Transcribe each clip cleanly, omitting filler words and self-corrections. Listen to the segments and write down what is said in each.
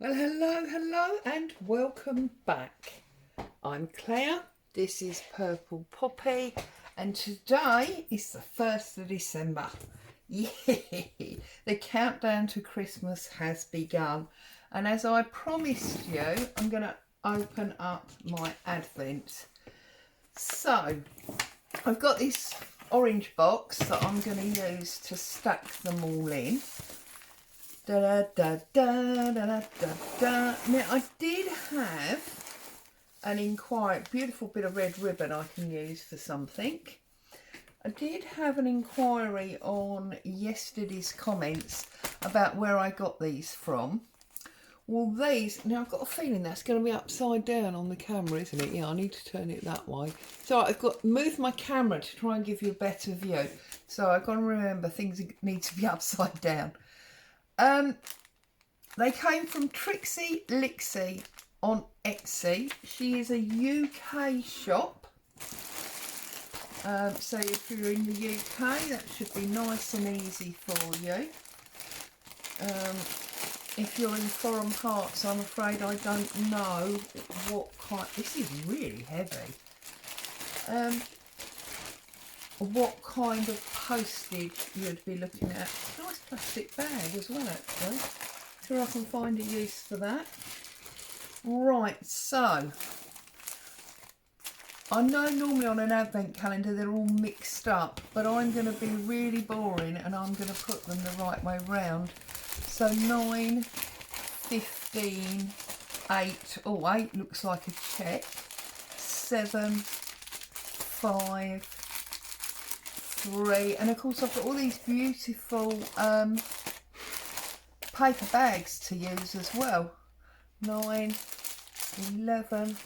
Well, hello, and welcome back. I'm Claire, this is Purple Poppy, and today is the 1st of December. Yay! The countdown to Christmas has begun, and as I promised you, I'm going to open up my Advent. So, I've got this orange box that I'm going to use to stack them all in. Da, da, da, da, da, da, da. Now I did have an inquiry, beautiful bit of red ribbon I can use for something. I did have an inquiry on yesterday's comments about where I got these from. Well, these, now I've got a feeling that's going to be upside down on the camera, isn't it? Yeah, I need to turn it that way. So I've got moved my camera to try and give you a better view. So I've got to remember things need to be upside down. They came from Trixie Lixie on Etsy. She is a UK shop. So if you're in the UK, that should be nice and easy for you. If you're in foreign parts, I'm afraid I don't know what kind. This is really heavy. What kind of postage you'd be looking at. Nice plastic bag as well, actually. Sure I can find a use for that. Right, so I know normally on an advent calendar they're all mixed up, but I'm going to be really boring and I'm going to put them the right way round. So 9, 15, 8, oh 8 looks like a check, 7, 5, 3, and of course I've got all these beautiful paper bags to use as well. 9, 11,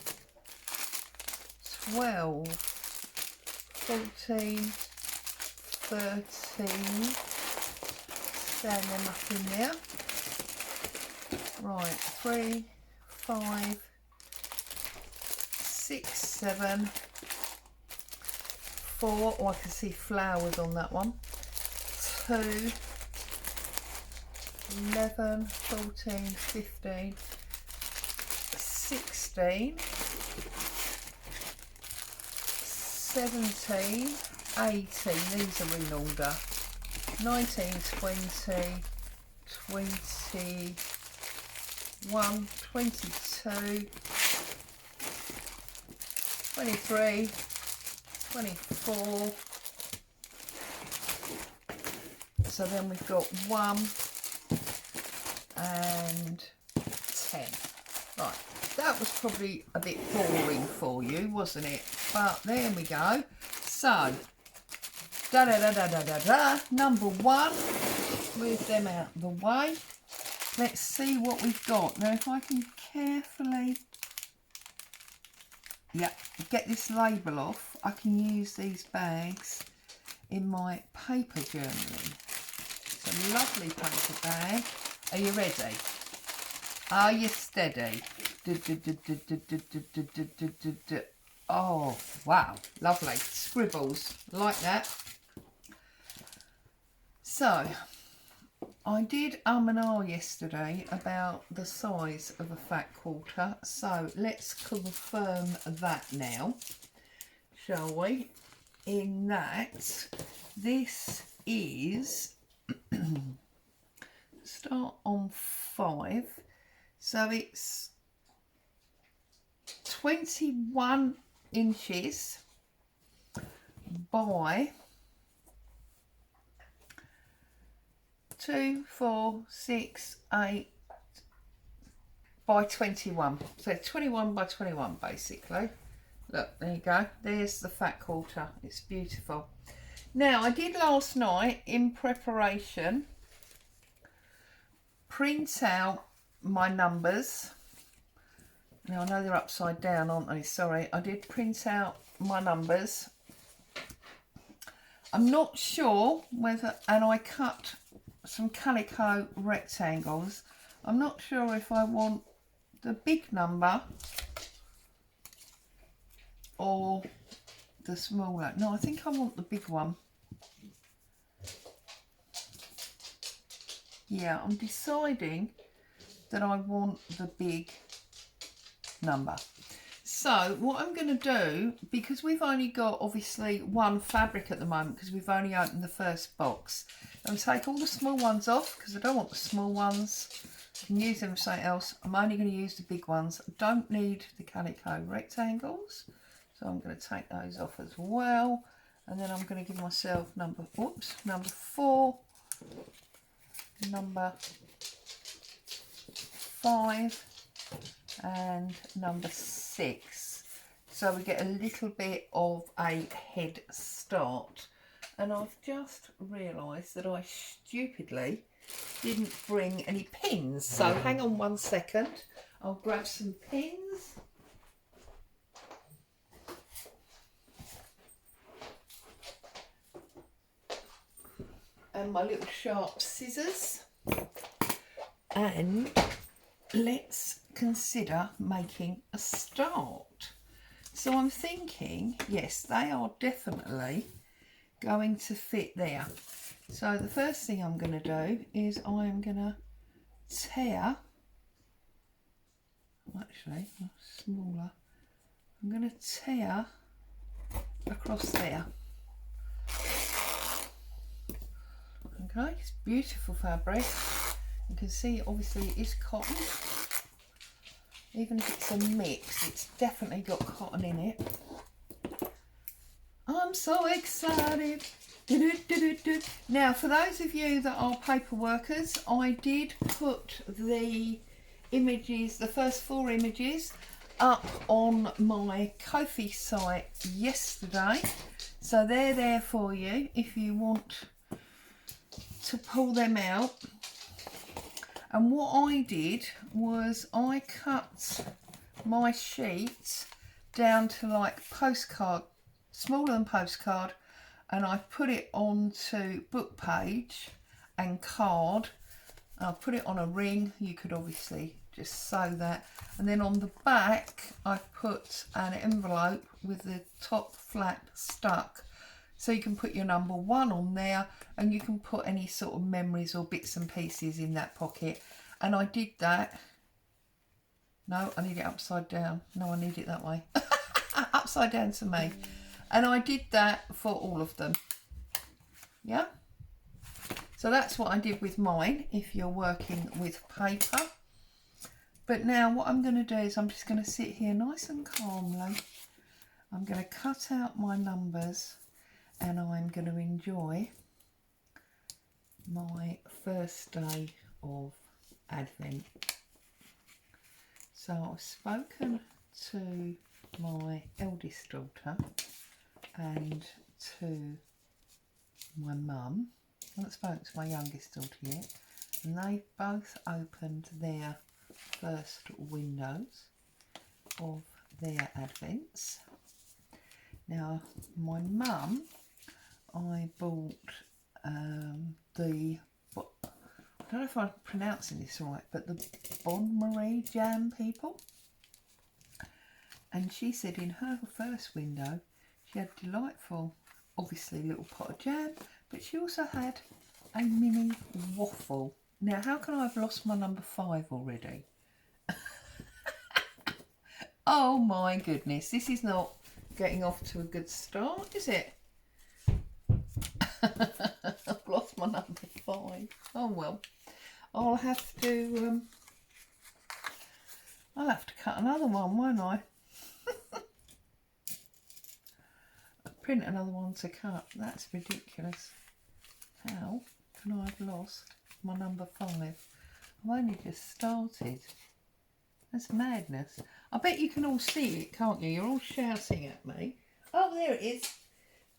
12, 14, 13, stand them up in there. Right, 3, 5, 6, 7, 4, oh I can see flowers on that one, 2, 11, 14, 15, 16, 17, 18, these are in order, 19, 20, 21, 22, 23, 24, so then we've got 1 and 10. Right, that was probably a bit boring for you, wasn't it? But there we go. So, number 1, move them out of the way. Let's see what we've got. Now, if I can carefully, get this label off, I can use these bags in my paper journaling. It's a lovely paper bag. Are you ready? Are you steady? Oh, wow, lovely. Scribbles, like that. So, I did and ah yesterday about the size of a fat quarter. So, let's confirm that now, shall we? In that, this is, start on 5. So, it's 21 inches by 2, 4, 6, 8 by 21. So 21 by 21 basically. Look, there you go. There's the fat quarter. It's beautiful. Now, I did last night in preparation print out my numbers. Now, I know they're upside down, aren't they? Sorry. I did print out my numbers. I'm not sure whether, and I cut some calico rectangles. I'm not sure if I want the big number or the smaller. No, I think I want the big one. Yeah, I'm deciding that I want the big number. So what I'm going to do, because we've only got obviously one fabric at the moment, because we've only opened the first box, I'm going to take all the small ones off because I don't want the small ones. I can use them for something else. I'm only going to use the big ones. I don't need the calico rectangles, so I'm going to take those off as well. And then I'm going to give myself number 4, number 5 and number 6, so we get a little bit of a head start. And I've just realised that I stupidly didn't bring any pins, so hang on 1 second, I'll grab some pins. And my little sharp scissors, and let's consider making a start. So I'm thinking, yes, they are definitely going to fit there. So the first thing I'm going to do is I'm going to tear, actually smaller, I'm going to tear across there. Okay, it's beautiful fabric. You can see obviously it is cotton. Even if it's a mix, it's definitely got cotton in it. I'm so excited. Now, for those of you that are paper workers, I did put the images, the first 4 images, up on my Kofi site yesterday. So they're there for you if you want to pull them out. And what I did was I cut my sheet down to like postcard, smaller than postcard, and I put it onto book page and card. I put it on a ring. You could obviously just sew that. And then on the back, I put an envelope with the top flap stuck. So you can put your number 1 on there, and you can put any sort of memories or bits and pieces in that pocket. And I did that. No, I need it upside down. No, I need it that way. Upside down to me. And I did that for all of them. Yeah. So that's what I did with mine, if you're working with paper. But now what I'm going to do is I'm just going to sit here nice and calmly. I'm going to cut out my numbers, and I'm going to enjoy my first day of Advent. So I've spoken to my eldest daughter and to my mum. I haven't spoken to my youngest daughter yet, and they both opened their first windows of their Advents. Now, my mum, I bought the, I don't know if I'm pronouncing this right, but the Bon Marie jam people. And she said in her first window, she had delightful, obviously, little pot of jam, but she also had a mini waffle. Now, how can I have lost my number 5 already? Oh my goodness, this is not getting off to a good start, is it? I've lost my number 5. Oh well, I'll have to cut another one, won't I? Print another one to cut. That's ridiculous. How can I have lost my number 5? I've only just started. That's madness. I bet you can all see it, can't you? You're all shouting at me. Oh, there it is.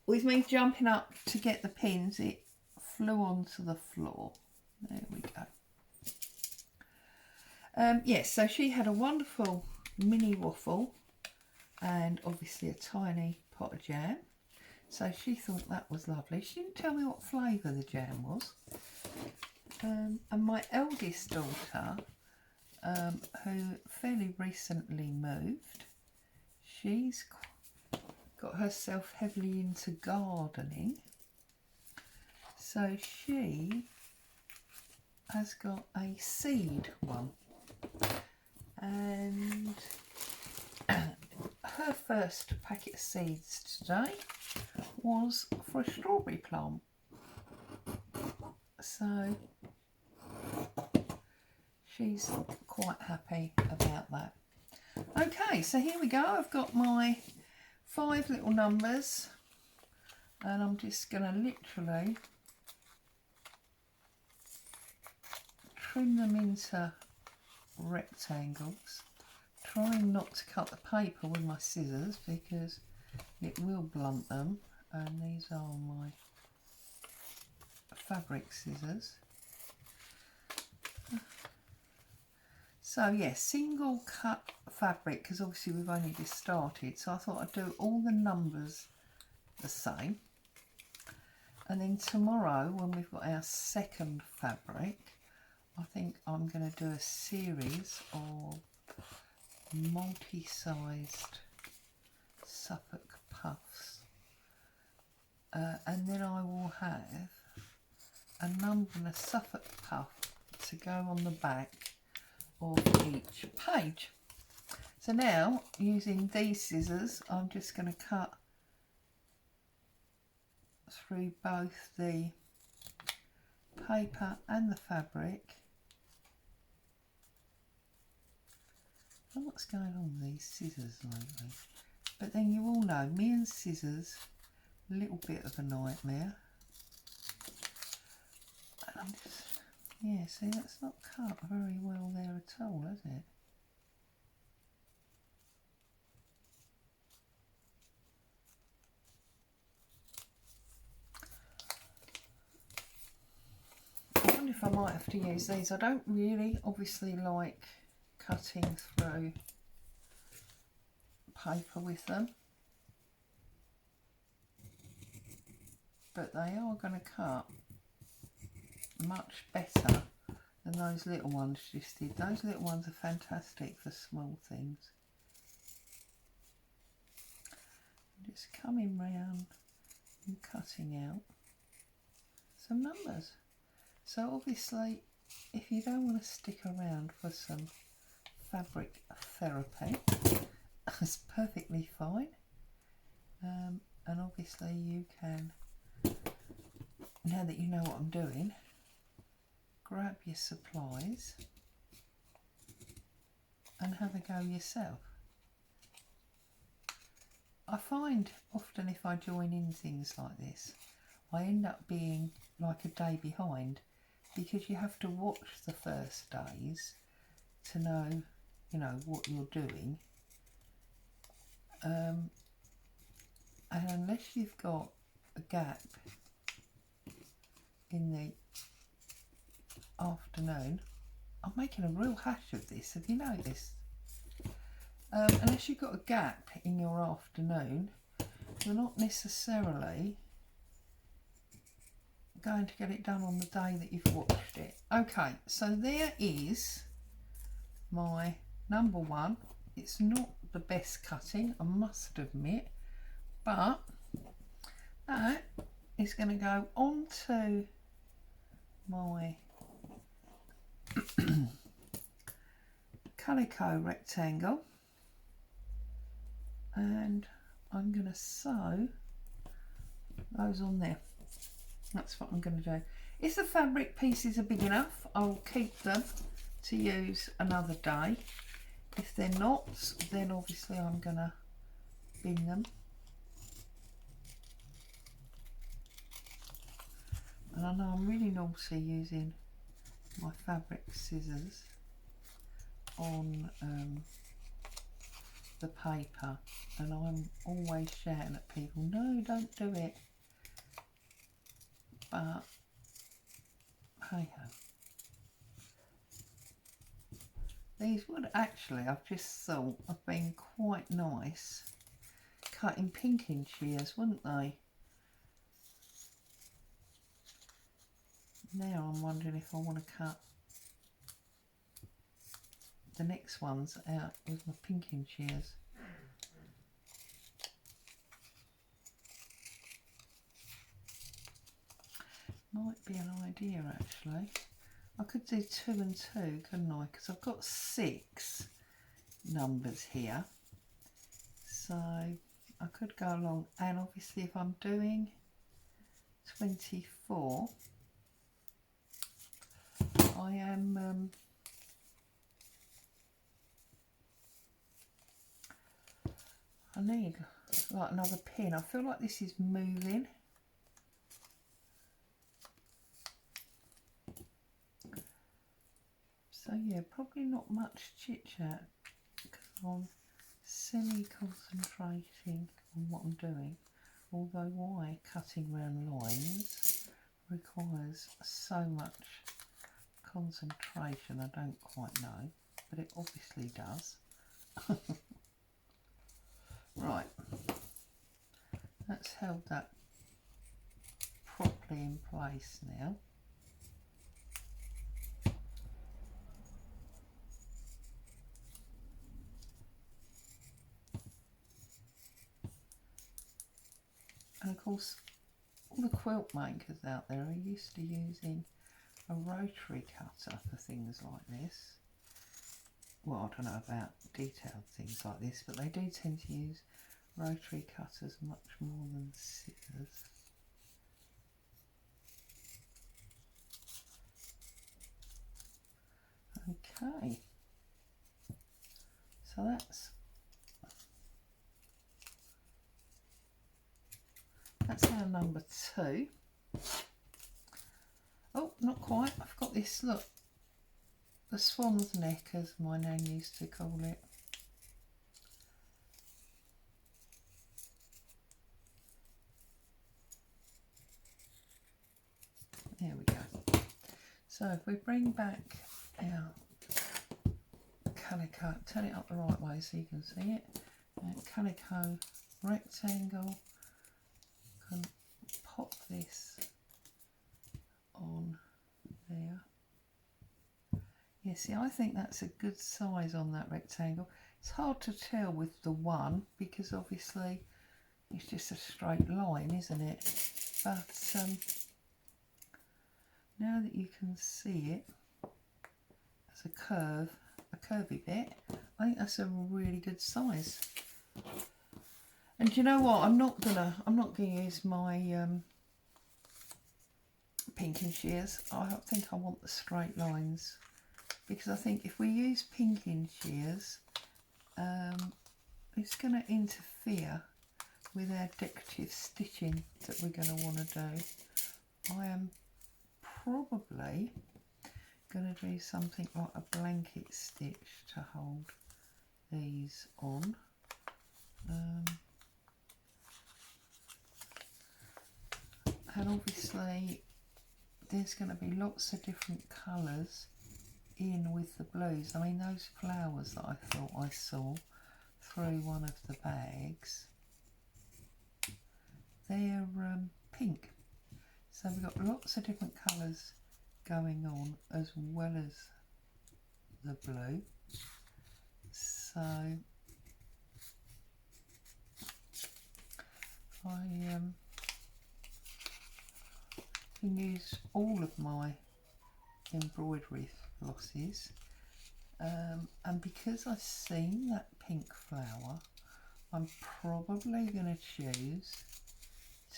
With me jumping up to get the pins, it flew onto the floor. There we go. Yes, so she had a wonderful mini waffle and obviously a tiny pot of jam. So she thought that was lovely. She didn't tell me what flavour the jam was. And my eldest daughter, who fairly recently moved, she's got herself heavily into gardening. So she has got a seed one. And her first packet of seeds today was for a strawberry plant. So she's quite happy about that. Okay, so here we go. I've got my 5 little numbers and I'm just going to literally trim them into rectangles, trying not to cut the paper with my scissors because it will blunt them, and these are my fabric scissors. So yeah, single cut fabric because obviously we've only just started, so I thought I'd do all the numbers the same, and then tomorrow when we've got our second fabric, I think I'm going to do a series of multi-sized Suffolk puffs, and then I will have a number and a Suffolk puff to go on the back of each page. So now, using these scissors, I'm just going to cut through both the paper and the fabric. I don't know what's going on with these scissors lately, but then you all know me and scissors, a little bit of a nightmare. And I'm just, yeah, see, that's not cut very well there at all, has it? I wonder if I might have to use these. I don't really obviously like cutting through paper with them, but they are going to cut much better than those little ones just did. Those little ones are fantastic for small things. Just coming round and cutting out some numbers. So obviously if you don't want to stick around for some fabric therapy, that's perfectly fine, and obviously you can, now that you know what I'm doing, grab your supplies and have a go yourself. I find often if I join in things like this, I end up being like a day behind because you have to watch the first days to know, you know, what you're doing. And unless you've got a gap in the afternoon, I'm making a real hash of this, have you noticed? Unless you've got a gap in your afternoon, you're not necessarily going to get it done on the day that you've watched it. Okay, so there is my number one. It's not the best cutting, I must admit, but that is going to go onto my calico rectangle, and I'm going to sew those on there. That's what I'm going to do. If the fabric pieces are big enough, I'll keep them to use another day. If they're not, then obviously I'm going to bin them. And I know I'm really naughty using my fabric scissors on the paper, and I'm always shouting at people, no, don't do it. But hey ho. These would actually, I've just thought, have been quite nice cut in pinking shears, wouldn't they? Now I'm wondering if I want to cut the next ones out with my pinking shears. Might be an idea actually. I could do 2 and 2, couldn't I? Because I've got 6 numbers here. So I could go along, and obviously if I'm doing 24, I am I need like another pin. I feel like this is moving. So yeah, probably not much chit chat because I'm semi-concentrating on what I'm doing. Although why cutting round lines requires so much concentration, I don't quite know, but it obviously does. Right, that's held that properly in place now. And of course, all the quilt makers out there are used to using a rotary cutter for things like this. Well, I don't know about detailed things like this, but they do tend to use rotary cutters much more than scissors. Okay, so that's our number 2. Oh, not quite. I've got this, look, the swan's neck, as my nan used to call it. There we go. So if we bring back our calico, turn it up the right way so you can see it. Calico rectangle, can pop this on there. Yeah, see, I think that's a good size on that rectangle. It's hard to tell with the one because obviously it's just a straight line, isn't it? But now that you can see it as a curve, a curvy bit, I think that's a really good size. And you know what? I'm not gonna use my pinking shears. I think I want the straight lines, because I think if we use pinking shears, it's going to interfere with our decorative stitching that we're going to want to do. I am probably going to do something like a blanket stitch to hold these on. And obviously there's going to be lots of different colours in with the blues. I mean, those flowers that I thought I saw through one of the bags, they're pink. So we've got lots of different colours going on as well as the blue. So I can use all of my embroidery flosses, and because I've seen that pink flower, I'm probably going to choose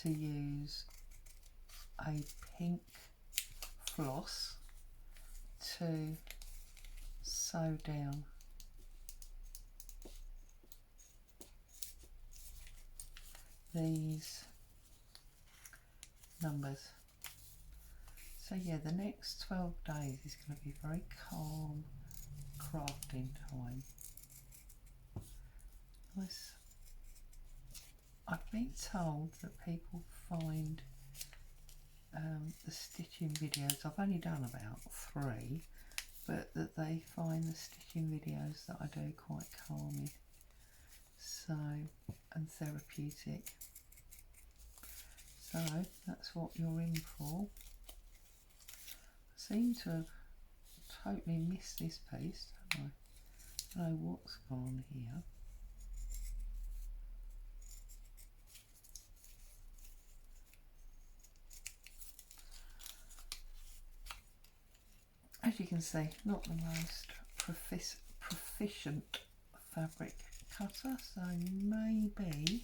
to use a pink floss to sew down these numbers. So yeah, the next 12 days is going to be very calm crafting time. Nice. I've been told that people find the stitching videos, I've only done about 3, but that they find the stitching videos that I do quite calming, so, and therapeutic. So that's what you're in for. I seem to have totally missed this piece, don't I? I don't know what's gone on here. As you can see, not the most proficient fabric cutter, so maybe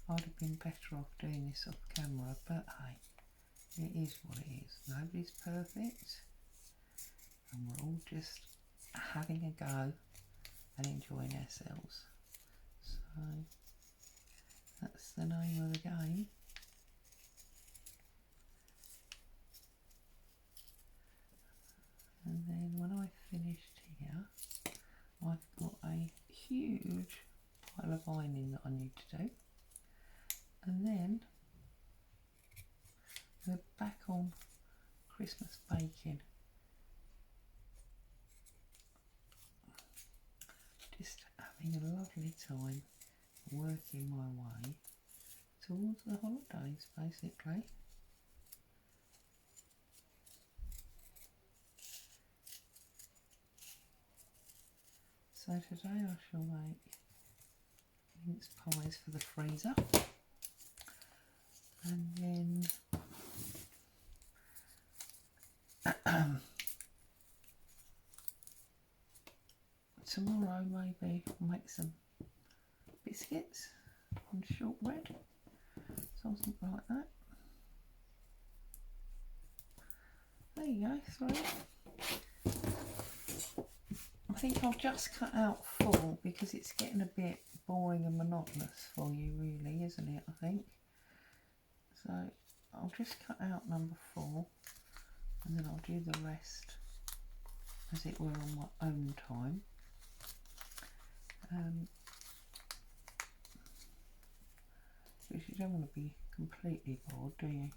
I'd have been better off doing this off camera, but hey, it is what it is. Nobody's perfect, and we're all just having a go and enjoying ourselves. So that's the name of the game. And then when I've finished here, I've got a huge pile of ironing that I need to do. And then we're back on Christmas baking. Just having a lovely time working my way towards the holidays, basically. So today I shall make mince pies for the freezer, and then tomorrow maybe I'll make some biscuits and shortbread, something like that. There you go, 3. I think I'll just cut out 4 because it's getting a bit boring and monotonous for you, really, isn't it? I think so. I'll just cut out number 4, and then I'll do the rest, as it were, on my own time. Because you don't want to be completely bored, do you?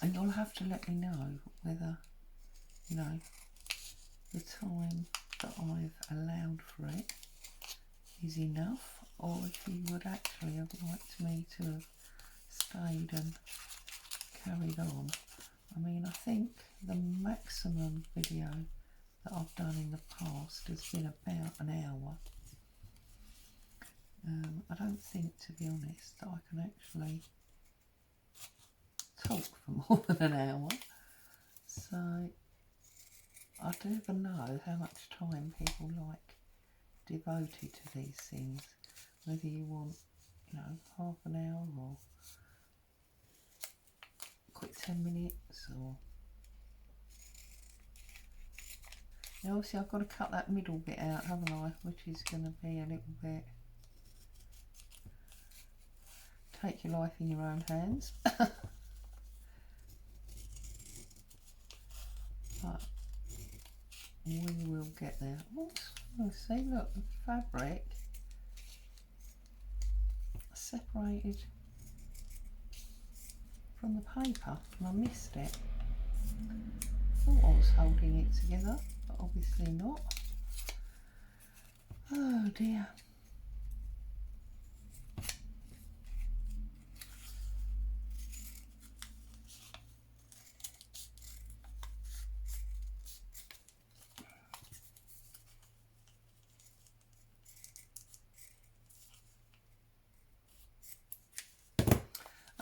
And you'll have to let me know whether, you know, the time that I've allowed for it is enough, or if you would actually have liked me to have stayed and carried on. I mean, I think the maximum video that I've done in the past has been about an hour. I don't think, to be honest, that I can actually talk for more than an hour, so I don't even know how much time people like devoted to these things, whether you want, you know, half an hour or quick 10 minutes, or now obviously I've got to cut that middle bit out, haven't I, which is going to be a little bit take your life in your own hands. But we will get there. Oh, see, look, the fabric separated from the paper, and I missed it. Thought I was holding it together, but obviously not. Oh dear.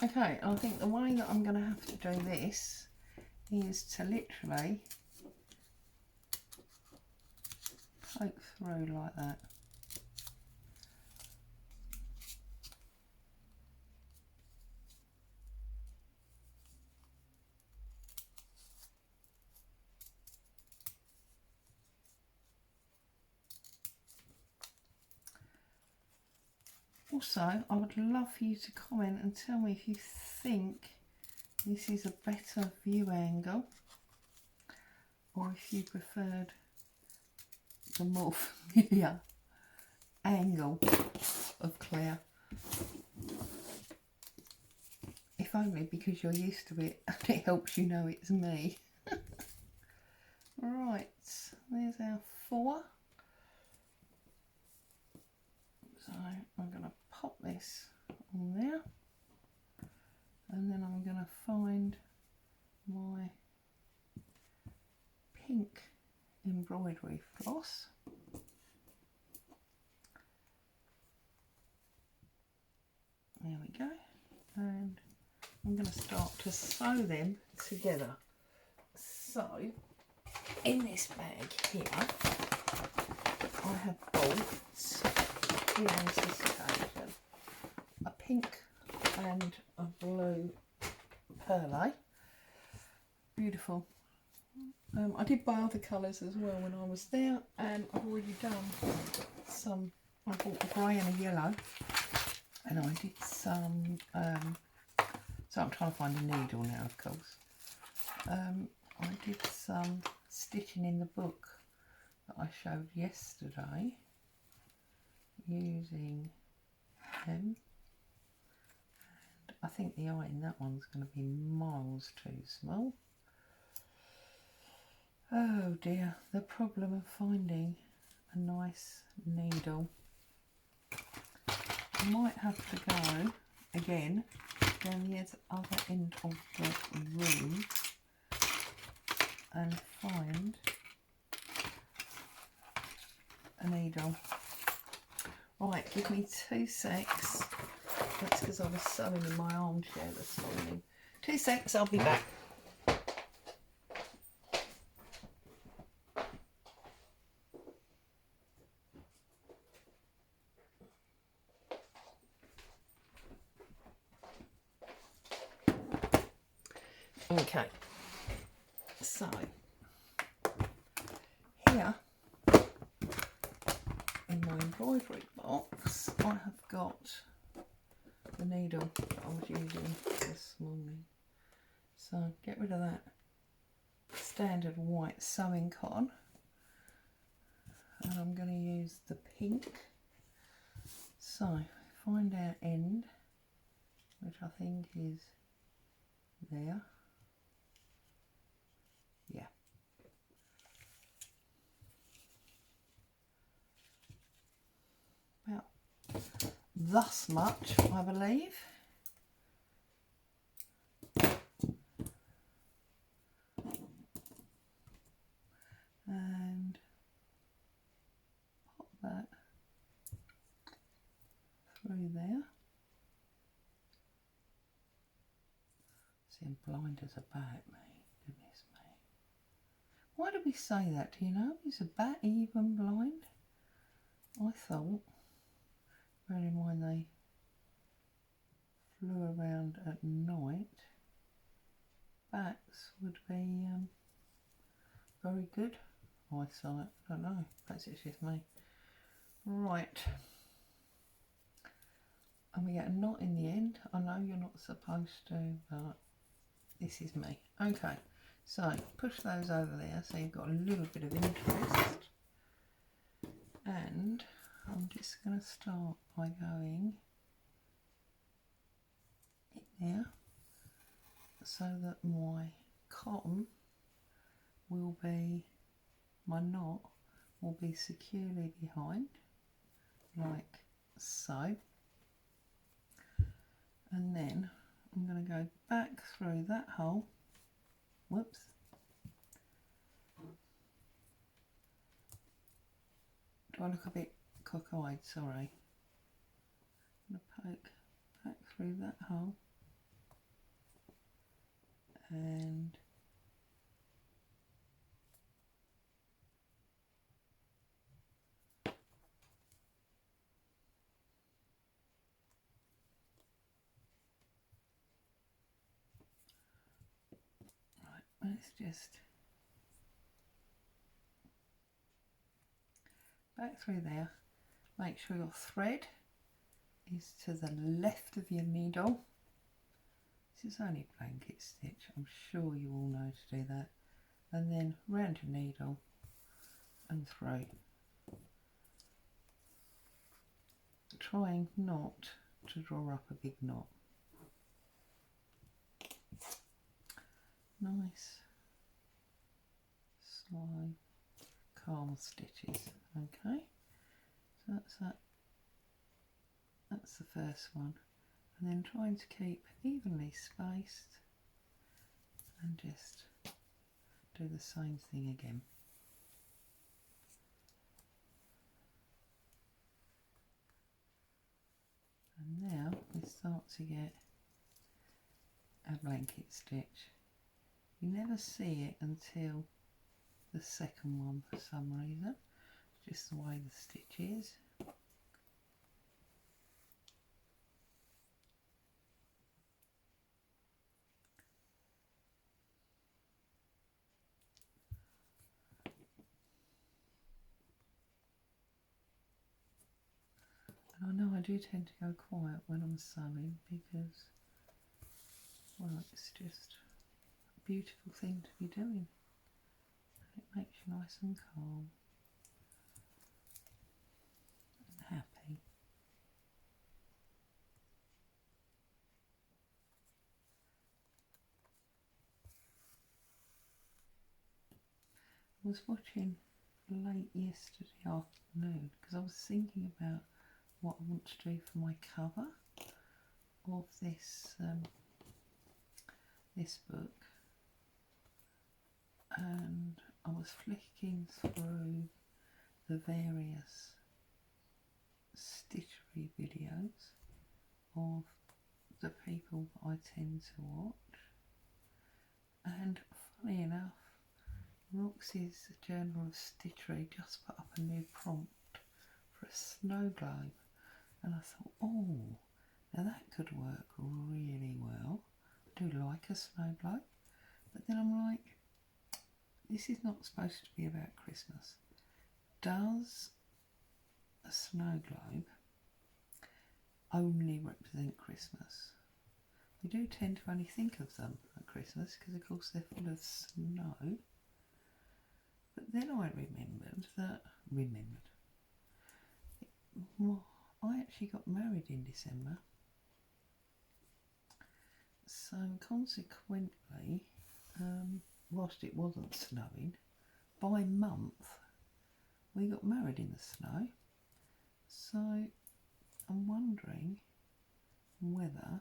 Okay, I think the way that I'm going to have to do this is to literally poke through like that. Also, I would love for you to comment and tell me if you think this is a better view angle, or if you preferred the more familiar angle of Claire. If only because you're used to it and it helps you know it's me. Right, there's our 4. So I'm going to pop this on there, and then I'm going to find my pink embroidery floss. There we go, and I'm going to start to sew them together. So, in this bag here, I have bought, in anticipation, a pink and a blue perle. Beautiful. I did buy other colours as well when I was there, and I've already done some. I bought a grey and a yellow, and I did some. So I'm trying to find a needle now, of course. I did some stitching in the book that I showed yesterday using hem. And I think the eye in that one's going to be miles too small. Oh dear, the problem of finding a nice needle. I might have to go again down the other end of the room and find a needle. Right, give me 2 secs. That's because I was sewing in my armchair this morning. 2 secs, I'll be back. Okay, so here in my embroidery box I have got the needle that I was using this morning. So get rid of that standard white sewing cotton, and I'm going to use the pink. So find our end, which I think is there. Yeah. About thus much, I believe. And pop that through there. See, I'm blind as a bat, me. Goodness me. Why do we say that? Do you know? Is a bat even blind? I thought, bearing in mind they flew around at night, bats would be very good eyesight. I don't know, perhaps it's just me. Right, and we get a knot in the end. I know you're not supposed to, but this is me. Okay, so push those over there so you've got a little bit of interest, and I'm just going to start by going in there so that my cotton will be, my knot will be securely behind, like so. And then I'm going to go back through that hole. Whoops. Do I look a bit cock-eyed? Sorry. I'm going to poke back through that hole. And right, let's just back through there. Make sure your thread is to the left of your needle. This is only blanket stitch, I'm sure you all know to do that. And then round your needle and through. Trying not to draw up a big knot. Nice, slow, calm stitches. Okay, so that's that. That's the first one. And then trying to keep evenly spaced and just do the same thing again. And now we start to get a blanket stitch. You never see it until the second one for some reason, just the way the stitch is. And I know I do tend to go quiet when I'm sewing because, well, it's just a beautiful thing to be doing. It makes you nice and calm and happy. I was watching late yesterday afternoon because I was thinking about what I want to do for my cover of this this book, and I was flicking through the various stitchery videos of the people that I tend to watch, and funny enough, Roxy's Journal of Stitchery just put up a new prompt for a snow globe, and I thought, oh, now that could work really well. I do like a snow globe, but then I'm like, this is not supposed to be about Christmas. Does a snow globe only represent Christmas? We do tend to only think of them at Christmas because of course they're full of snow. But then I well, I actually got married in December, so consequently, whilst it wasn't snowing, by month we got married in the snow. So I'm wondering whether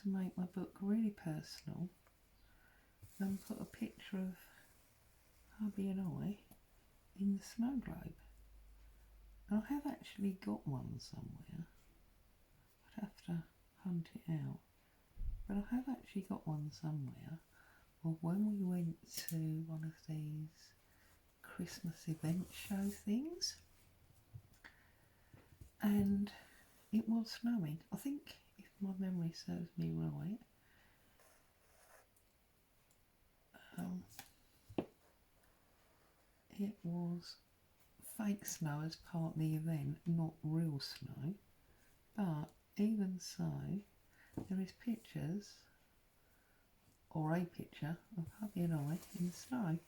to make my book really personal and put a picture of hubby and I in the snow globe. And I have actually got one somewhere. I'd have to hunt it out. But I have actually got one somewhere of when we went to one of these Christmas event show things. And it was snowing. I think, if my memory serves me right, it was fake snow as part of the event, not real snow. But even so, there is pictures, or a picture, of hubby and I in the snow.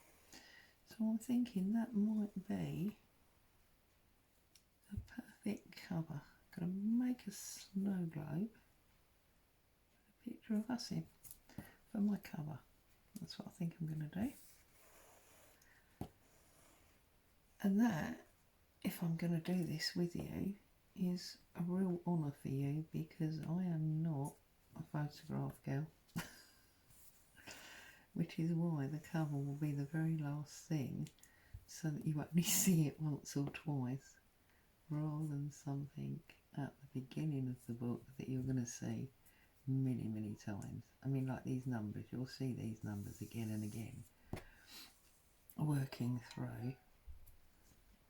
So I'm thinking that might be the perfect cover. I'm going to make a snow globe with a picture of us in for my cover. That's what I think I'm going to do. And that, if I'm going to do this with you, is a real honour for you because I am not a photograph girl. Which is why the cover will be the very last thing, so that you only see it once or twice, rather than something at the beginning of the book that you're going to see many, many times. I mean, like these numbers, you'll see these numbers again and again, working through,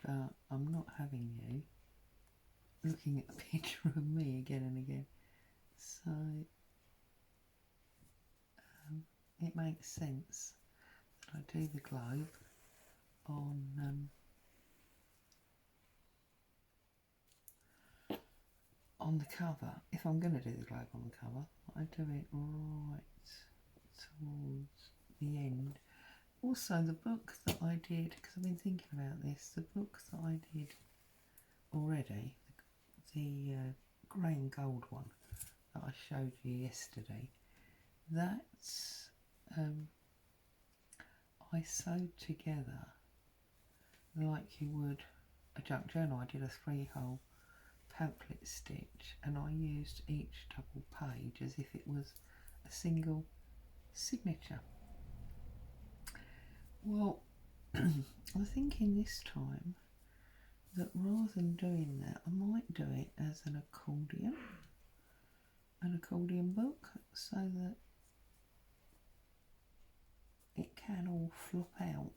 but I'm not having you looking at a picture of me again and again. So it makes sense that I do the globe on the cover. If I'm going to do the globe on the cover, I do it right towards the end. Also, the book that I did, because I've been thinking about this, the book that I did already, the grey and gold one that I showed you yesterday, that's I sewed together like you would a junk journal. I did a 3-hole pamphlet stitch, and I used each double page as if it was a single signature. Well, I'm thinking this time that rather than doing that, I might do it as an accordion, an accordion book so that it can all flop out.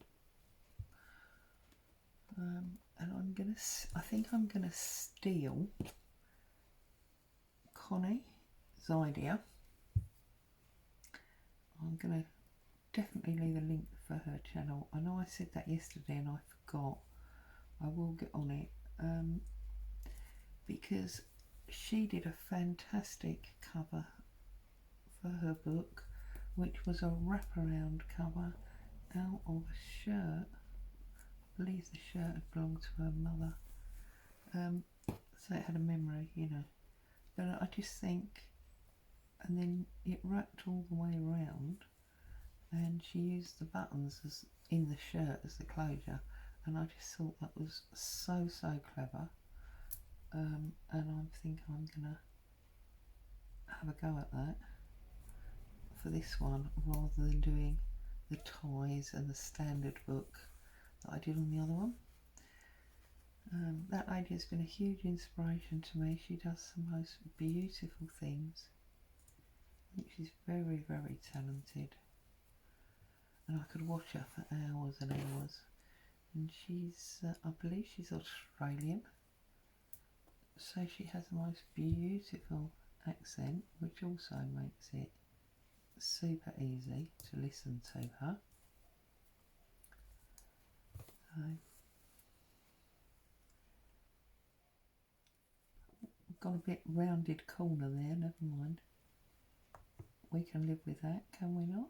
And I think I'm gonna steal Connie's idea. I'm gonna definitely leave a link for her channel. I know I said that yesterday and I forgot. I will get on it because she did a fantastic cover for her book, which was a wraparound cover out of a shirt. I believe the shirt had belonged to her mother, so it had a memory, you know. But I just think, and then it wrapped all the way around, and she used the buttons as in the shirt as the closure, and I just thought that was so clever. And I think I'm gonna have a go at that for this one rather than doing the ties and the standard book that I did on the other one. That lady has been a huge inspiration to me. She does the most beautiful things. I think she's very talented, and I could watch her for hours and hours. And she's, I believe she's Australian, so she has the most beautiful accent, which also makes it super easy to listen to her. So I've got a bit rounded corner there, never mind. We can live with that, can we not?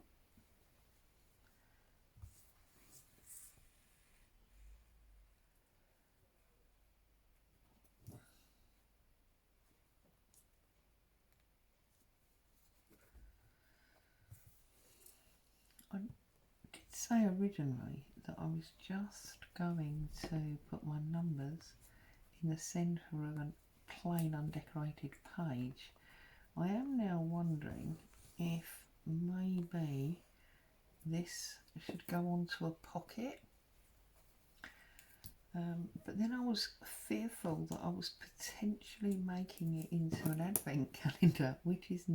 I did say originally that I was just going to put my numbers in the centre of a plain undecorated page. I am now wondering if maybe this should go onto a pocket, but then I was fearful that I was potentially making it into an advent calendar, which was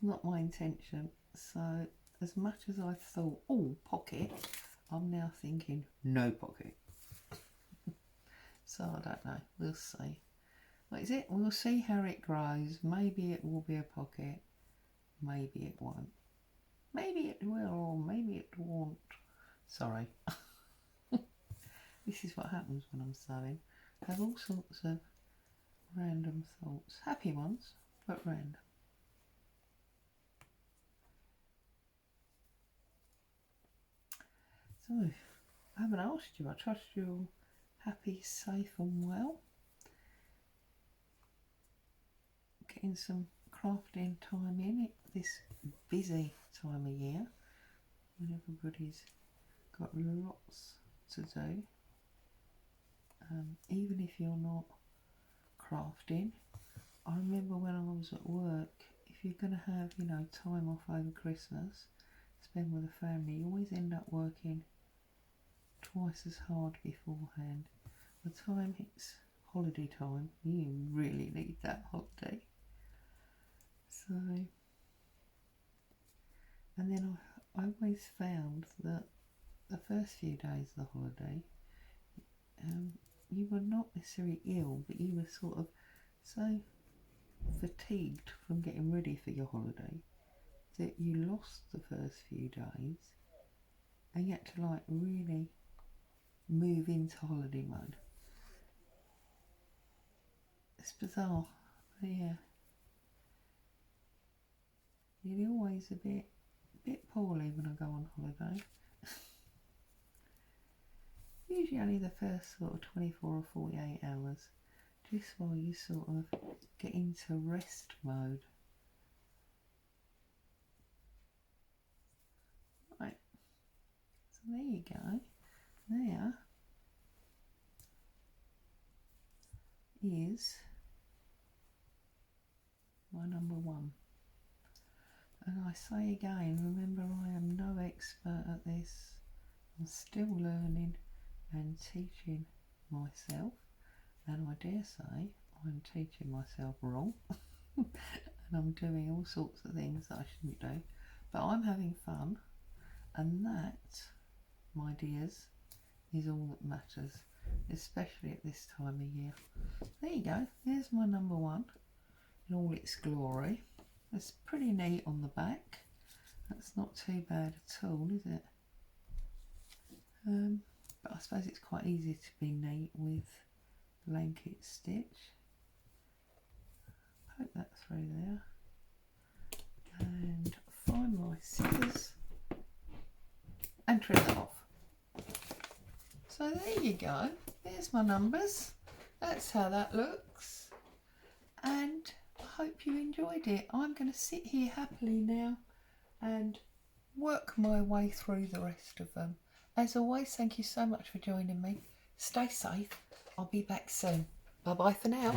not my intention. So as much as I thought, oh, pocket, I'm now thinking no pocket. So I don't know, we'll see. What is it? We'll see how it grows. Maybe it will be a pocket, maybe it won't. Maybe it will, or maybe it won't. Sorry. This is what happens when I'm sewing. I have all sorts of random thoughts. Happy ones, but random. So, I haven't asked you. I trust you're happy, safe and well. Getting some crafting time in it this busy time of year when everybody's got lots to do. Even if you're not crafting, I remember when I was at work, if you're going to have, you know, time off over Christmas, spend with the family, you always end up working twice as hard beforehand. By the time it's holiday time, you really need that holiday. So, and then I always found that the first few days of the holiday, you were not necessarily ill, but you were sort of so fatigued from getting ready for your holiday that you lost the first few days and you had to like really move into holiday mode. It's bizarre, but yeah. You're always a bit poorly when I go on holiday. Usually only the first sort of 24 or 48 hours, just while you sort of get into rest mode. Right, so there you go. There is my number one. And I say again, remember I am no expert at this. I'm still learning and teaching myself, and I dare say I'm teaching myself wrong. and I'm doing all sorts of things that I shouldn't do, but I'm having fun, and that, my dears, is all that matters, especially at this time of year. There you go, there's my number one in all its glory. It's pretty neat on the back. That's not too bad at all, is it? But I suppose it's quite easy to be neat with blanket stitch. Poke that through there and find my scissors and trim that off. So there you go, there's my numbers. That's how that looks, and I hope you enjoyed it. I'm going to sit here happily now and work my way through the rest of them. As always, thank you so much for joining me. Stay safe. I'll be back soon. Bye bye for now.